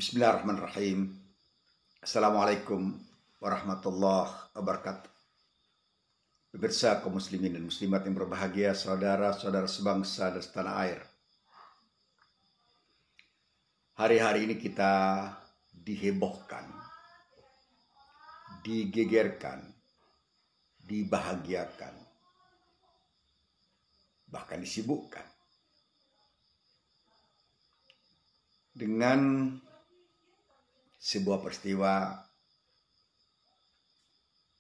Bismillahirrahmanirrahim. Assalamualaikum warahmatullahi wabarakatuh. Pemirsa kaum muslimin dan muslimat yang berbahagia, saudara-saudara sebangsa dan setanah air. Hari-hari ini kita dihebohkan, digegerkan, dibahagiakan, bahkan disibukkan dengan sebuah peristiwa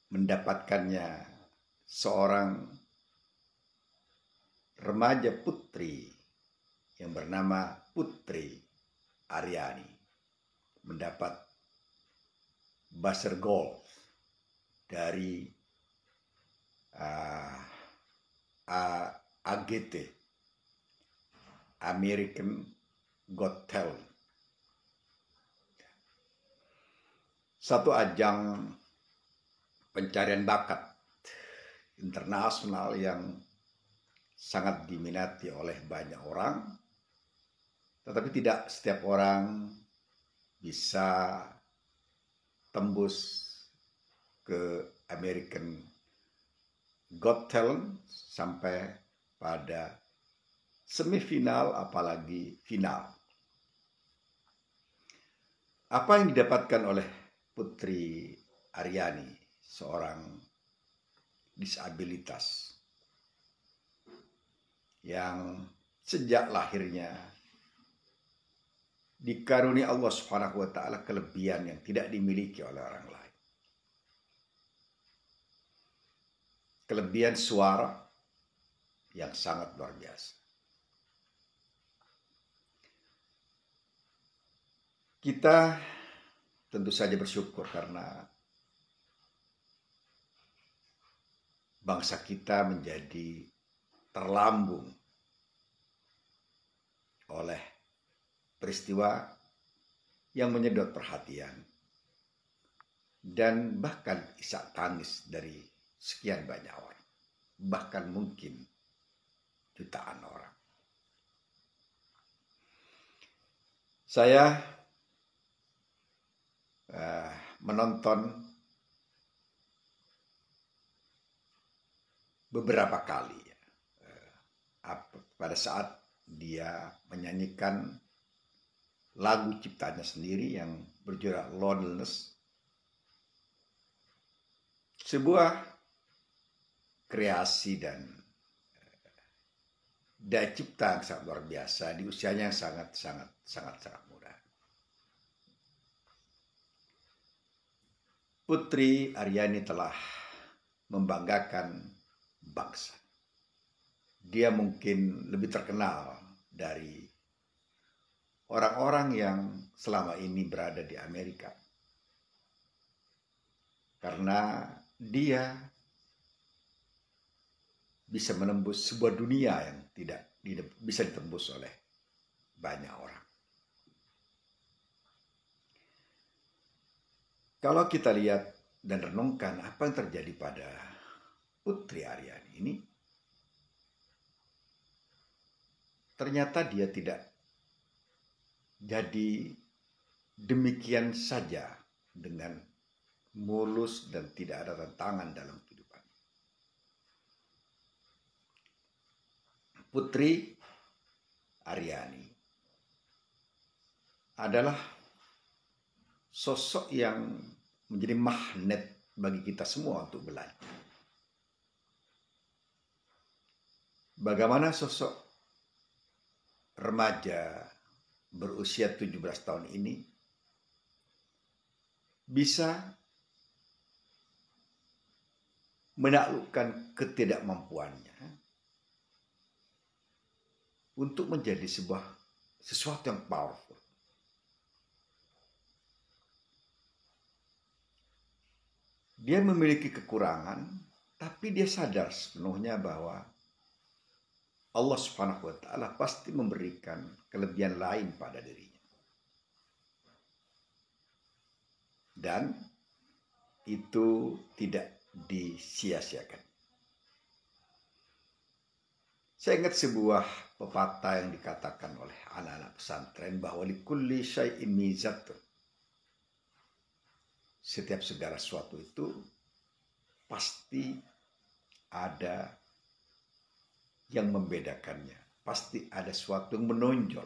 mendapatkannya seorang remaja putri yang bernama Putri Aryani mendapat buzzer gold dari AGT, American Got Talent. Satu ajang pencarian bakat internasional yang sangat diminati oleh banyak orang, tetapi tidak setiap orang bisa tembus ke American Got Talent sampai pada semifinal apalagi final. Apa yang didapatkan oleh Putri Aryani, seorang disabilitas yang sejak lahirnya dikaruniai Allah Subhanahu wa taala kelebihan yang tidak dimiliki oleh orang lain. Kelebihan suara yang sangat luar biasa. Kita tentu saja bersyukur karena bangsa kita menjadi terlambung oleh peristiwa yang menyedot perhatian dan bahkan isak tangis dari sekian banyak orang, bahkan mungkin jutaan orang. Saya menonton beberapa kali pada saat dia menyanyikan lagu ciptaannya sendiri yang berjudul Loneliness, sebuah kreasi dan daya cipta yang sangat luar biasa di usianya yang sangat muda. Putri Aryani telah membanggakan bangsa. Dia mungkin lebih terkenal dari orang-orang yang selama ini berada di Amerika, karena dia bisa menembus sebuah dunia yang tidak bisa ditembus oleh banyak orang. Kalau kita lihat dan renungkan apa yang terjadi pada Putri Aryani ini, ternyata dia tidak jadi demikian saja dengan mulus dan tidak ada tantangan dalam kehidupan. Putri Aryani adalah sosok yang menjadi magnet bagi kita semua untuk belajar. Bagaimana sosok remaja berusia 17 tahun ini bisa menaklukkan ketidakmampuannya untuk menjadi sesuatu yang powerful. Dia memiliki kekurangan, tapi dia sadar sepenuhnya bahwa Allah Subhanahu wa taala pasti memberikan kelebihan lain pada dirinya. Dan itu tidak disia-siakan. Saya ingat sebuah pepatah yang dikatakan oleh anak-anak pesantren bahwa likulli syai'in mizatun. Setiap segala sesuatu itu pasti ada yang membedakannya. Pasti ada sesuatu yang menonjol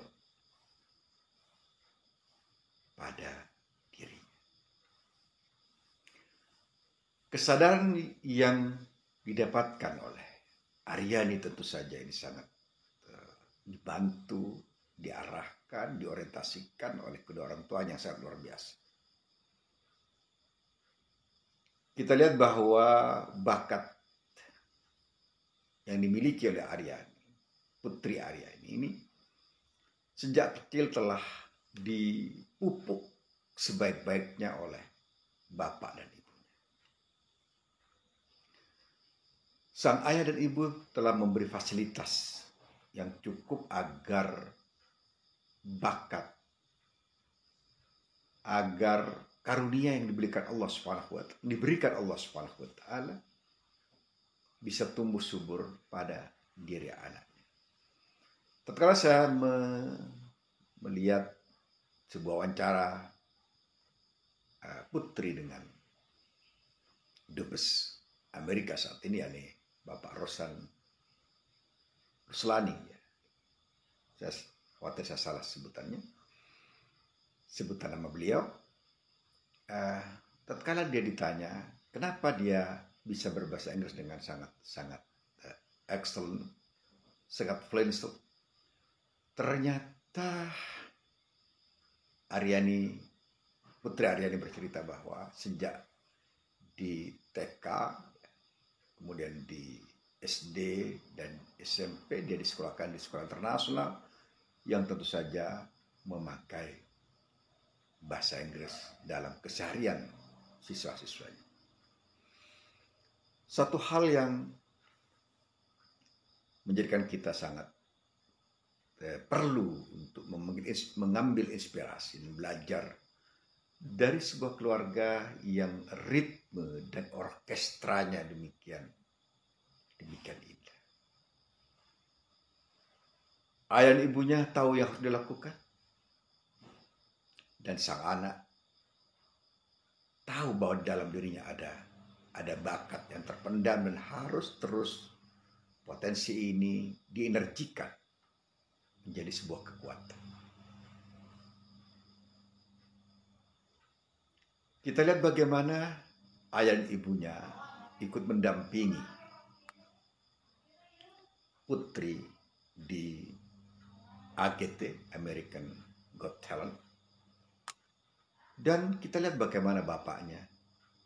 pada dirinya. Kesadaran yang didapatkan oleh Aryani tentu saja ini sangat dibantu, diarahkan, diorientasikan oleh kedua orang tuanya yang sangat luar biasa. Kita lihat bahwa bakat yang dimiliki oleh Aryani, putri Aryani ini, sejak kecil telah dipupuk sebaik-baiknya oleh bapak dan ibunya. Sang ayah dan ibu telah memberi fasilitas yang cukup agar bakat, agar karunia yang diberikan Allah Subhanahu wa taala bisa tumbuh subur pada diri anaknya. Tatkala saya melihat sebuah wawancara putri dengan dubes Amerika saat ini, yakni Bapak Ruslani, ya. Saya khawatir saya salah sebutan nama beliau. Tatkala dia ditanya kenapa dia bisa berbahasa Inggris dengan sangat excellent, sangat fluent, ternyata putri Aryani bercerita bahwa sejak di TK, kemudian di SD dan SMP dia disekolahkan di sekolah internasional yang tentu saja memakai bahasa Inggris dalam keseharian siswa-siswanya. Satu hal yang menjadikan kita sangat perlu untuk mengambil inspirasi dan belajar dari sebuah keluarga yang ritme dan orkestranya demikian indah. Ayah dan ibunya tahu yang harus dilakukan, dan sang anak tahu bahwa dalam dirinya ada bakat yang terpendam dan harus terus potensi ini dienergikan menjadi sebuah kekuatan. Kita lihat bagaimana ayah dan ibunya ikut mendampingi putri di AGT, American Got Talent. Dan kita lihat bagaimana bapaknya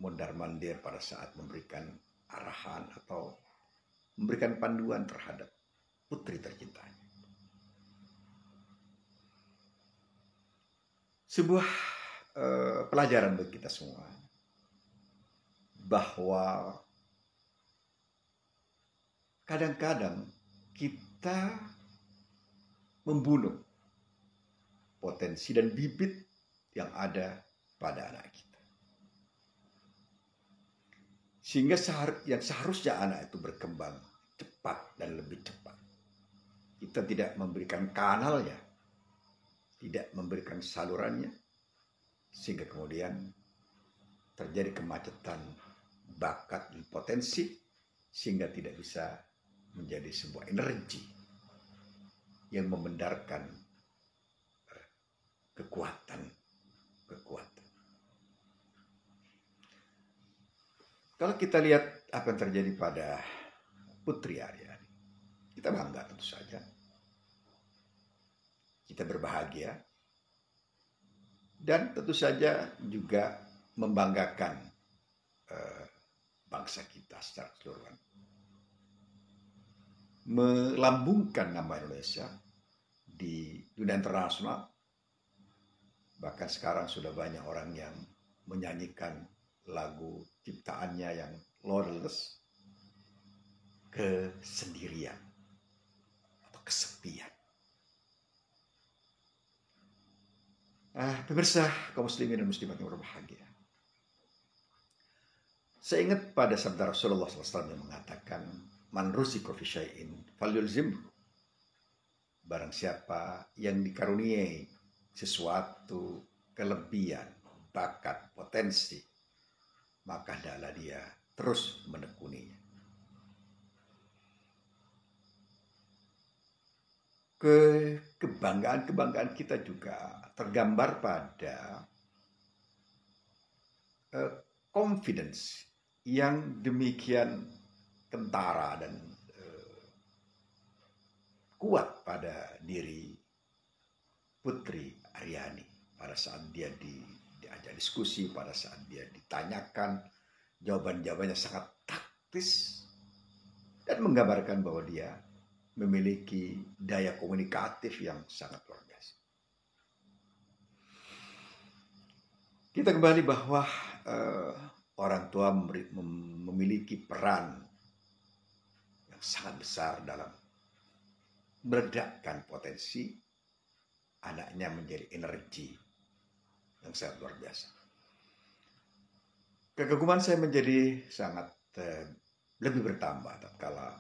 mondar-mandir pada saat memberikan arahan atau memberikan panduan terhadap putri tercintanya. Sebuah pelajaran bagi kita semua bahwa kadang-kadang kita membunuh potensi dan bibit yang ada pada anak kita. Sehingga yang seharusnya anak itu berkembang cepat dan lebih cepat, kita tidak memberikan kanalnya, tidak memberikan salurannya, sehingga kemudian terjadi kemacetan bakat dan potensi, sehingga tidak bisa menjadi sebuah energi yang membendarkan kekuatan. Kalau kita lihat apa yang terjadi pada putri Aryani, kita bangga tentu saja. Kita berbahagia. Dan tentu saja juga membanggakan bangsa kita secara keseluruhan. Melambungkan nama Indonesia di dunia internasional. Bahkan sekarang sudah banyak orang yang menyanyikan lagu ciptaannya yang Loveless, kesendirian atau kesepian. Pemirsa kaum muslimin dan muslimat yang berbahagia, saya ingat pada sabda Rasulullah SAW yang mengatakan, man rusika fi syai'in falyulzimhu. Barang siapa yang dikaruniai sesuatu kelebihan, bakat, potensi, maka hendaklah dia terus menekuninya. Kebanggaan kita juga tergambar pada confidence yang demikian kentara dan kuat pada diri Putri Aryani pada saat dia diajak diskusi, pada saat dia ditanyakan, jawaban-jawabannya sangat taktis dan menggambarkan bahwa dia memiliki daya komunikatif yang sangat luar biasa. Kita kembali bahwa orang tua memiliki peran yang sangat besar dalam meledakkan potensi anaknya menjadi energi yang sangat luar biasa. Kekaguman saya menjadi sangat lebih bertambah tatkala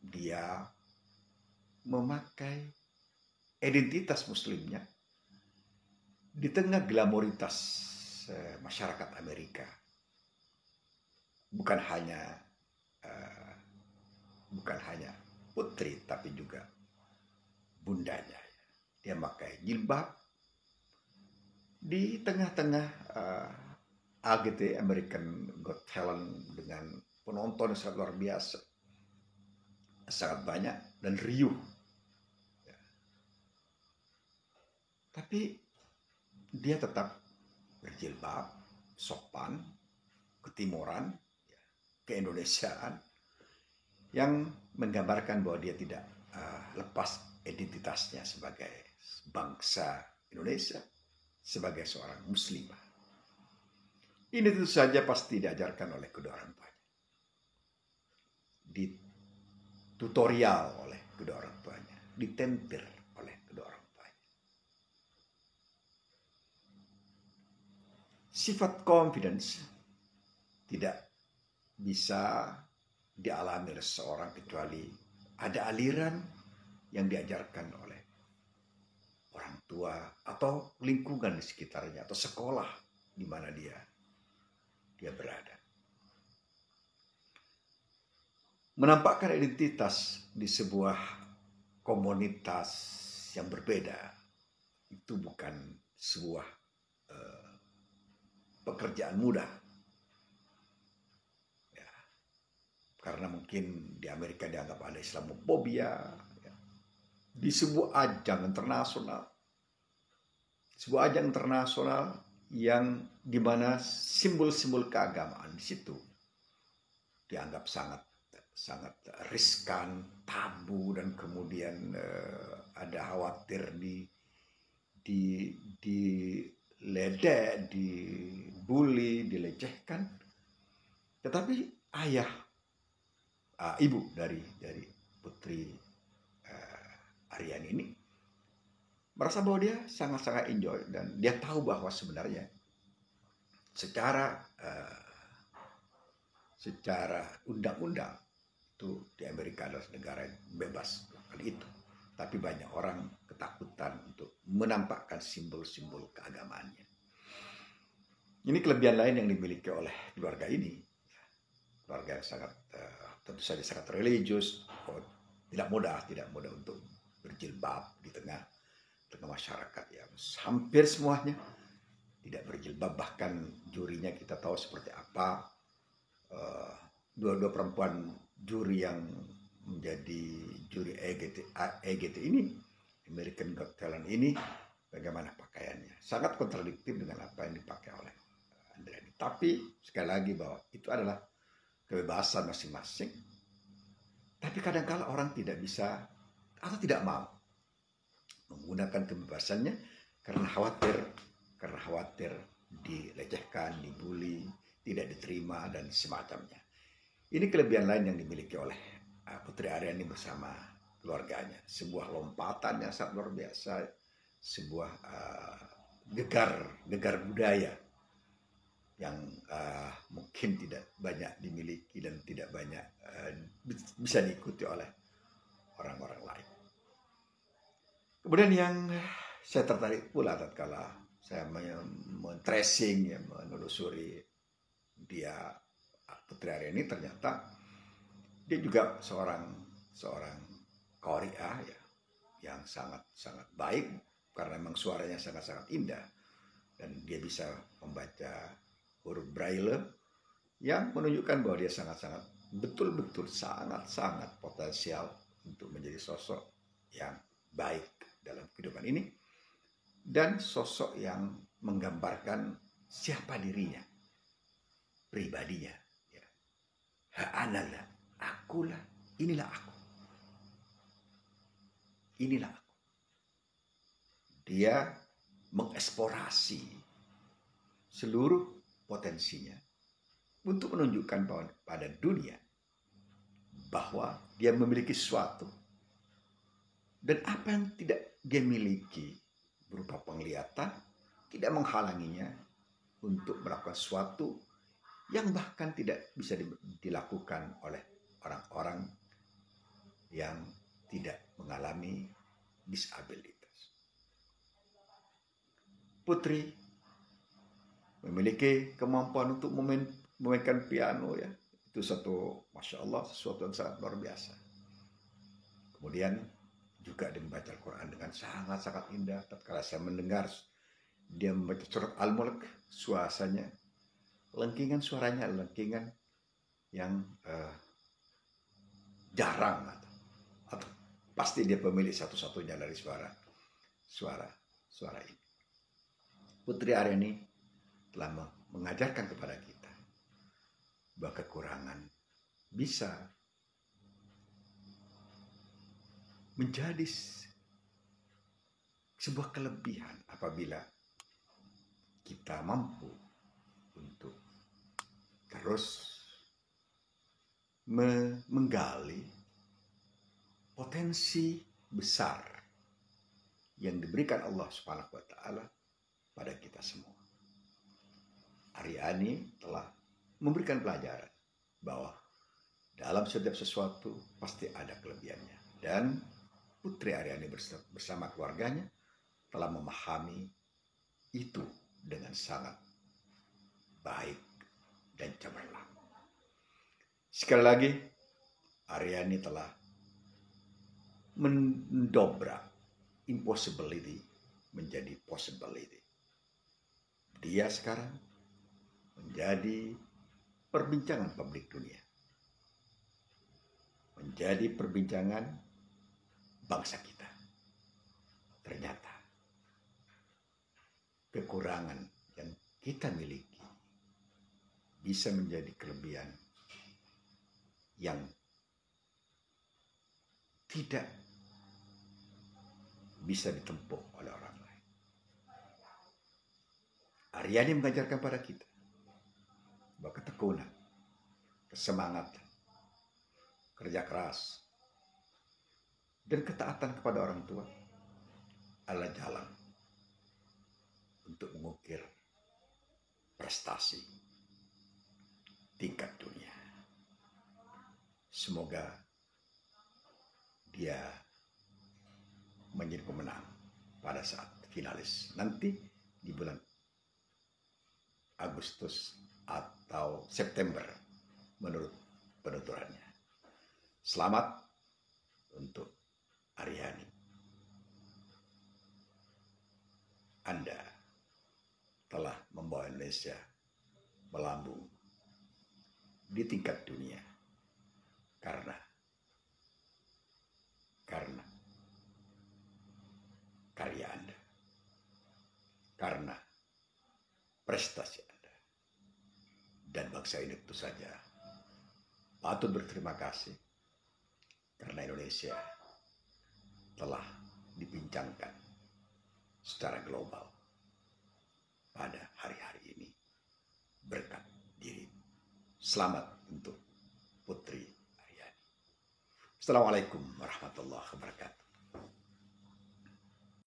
dia memakai identitas muslimnya di tengah glamoritas masyarakat Amerika. Bukan hanya putri, tapi juga bundanya. Dia pakai jilbab di tengah-tengah AGT, American Got Talent, dengan penonton yang sangat luar biasa, sangat banyak dan riuh. Ya. Tapi dia tetap berjilbab, sopan, ketimuran, ya, keindonesiaan, yang menggambarkan bahwa dia tidak lepas identitasnya sebagai bangsa Indonesia, sebagai seorang muslimah. Ini tentu saja pasti diajarkan oleh kedua orang tuanya, tutorial oleh kedua orang tuanya, ditempir oleh kedua orang tuanya. Sifat confidence tidak bisa dialami oleh seseorang kecuali ada aliran yang diajarkan oleh orang tua atau lingkungan di sekitarnya atau sekolah di mana dia berada. Menampakkan identitas di sebuah komunitas yang berbeda itu bukan sebuah pekerjaan mudah. Ya, karena mungkin di Amerika dianggap ada Islamofobia, ya. Di sebuah ajang internasional yang dimana simbol-simbol keagamaan di situ dianggap sangat riskan, tabu, dan kemudian ada khawatir diledek, dibully, dilecehkan. Tetapi ibu dari Putri Aryani ini merasa bahwa dia sangat-sangat enjoy, dan dia tahu bahwa sebenarnya secara undang-undang itu di Amerika adalah negara yang bebas kali itu, tapi banyak orang ketakutan untuk menampakkan simbol-simbol keagamaannya. Ini kelebihan lain yang dimiliki oleh keluarga ini, keluarga yang sangat tentu saja sangat religius, tidak mudah untuk berjilbab di tengah masyarakat yang hampir semuanya tidak berjilbab. Bahkan jurinya kita tahu seperti apa. Dua perempuan juri yang menjadi juri EGT ini, American Got Talent ini, bagaimana pakaiannya sangat kontradiktif dengan apa yang dipakai oleh Aryani. Tapi sekali lagi bahwa itu adalah kebebasan masing-masing. Tapi kadang-kala orang tidak bisa atau tidak mau menggunakan kebebasannya karena khawatir dilecehkan, dibully, tidak diterima, dan semacamnya. Ini kelebihan lain yang dimiliki oleh Putri Aryani bersama keluarganya. Sebuah lompatan yang sangat luar biasa, sebuah gegar budaya yang mungkin tidak banyak dimiliki dan tidak banyak bisa diikuti oleh orang-orang lain. Kemudian yang saya tertarik pula tatkala saya men-tracing, ya, menelusuri dia, Putri Aryani, ternyata dia juga seorang qari'ah, ya, yang sangat baik karena memang suaranya sangat indah dan dia bisa membaca huruf braille yang menunjukkan bahwa dia betul-betul sangat potensial untuk menjadi sosok yang baik dalam kehidupan ini dan sosok yang menggambarkan siapa dirinya, pribadinya, ya. Analah, akulah, inilah aku. Inilah aku. Dia mengeksplorasi seluruh potensinya untuk menunjukkan pada dunia bahwa dia memiliki sesuatu dan apa yang tidak dia miliki berupa penglihatan tidak menghalanginya untuk melakukan sesuatu yang bahkan tidak bisa dilakukan oleh orang-orang yang tidak mengalami disabilitas. Putri memiliki kemampuan untuk memainkan piano, ya. Itu Masya Allah, sesuatu yang sangat luar biasa. Kemudian juga dia membaca Al-Quran dengan sangat indah. Tatkala saya mendengar dia membaca surat Al-Mulk, suaranya lengkingan yang jarang, atau pasti dia pemilik satu-satunya dari suara ini. Putri Aryani telah mengajarkan kepada kita bahwa kekurangan bisa menjadi sebuah kelebihan apabila kita mampu untuk terus menggali potensi besar yang diberikan Allah Subhanahu wa Ta'ala pada kita semua. Aryani telah memberikan pelajaran bahwa dalam setiap sesuatu pasti ada kelebihannya, dan Putri Aryani bersama keluarganya telah memahami itu dengan sangat baik dan cemerlang. Sekali lagi, Aryani telah mendobrak impossibility menjadi possibility. Dia sekarang menjadi perbincangan publik dunia, menjadi perbincangan bangsa kita. Ternyata kekurangan yang kita miliki bisa menjadi kelebihan yang tidak bisa ditempuh oleh orang lain. Aryani mengajarkan pada kita bahwa ketekunan, kesemangatan, kerja keras, dan ketaatan kepada orang tua adalah jalan untuk mengukir prestasi tingkat dunia. Semoga dia menjadi pemenang pada saat finalis nanti di bulan Agustus atau September menurut penuturannya. Selamat untuk Aryani. Anda telah membawa Indonesia melambung di tingkat dunia karena karya Anda, karena prestasi Anda, dan bangsa ini tentu saja patut berterima kasih karena Indonesia telah dibincangkan secara global pada hari-hari ini berkat diri. Selamat untuk Putri Aryani. Assalamualaikum warahmatullahi wabarakatuh.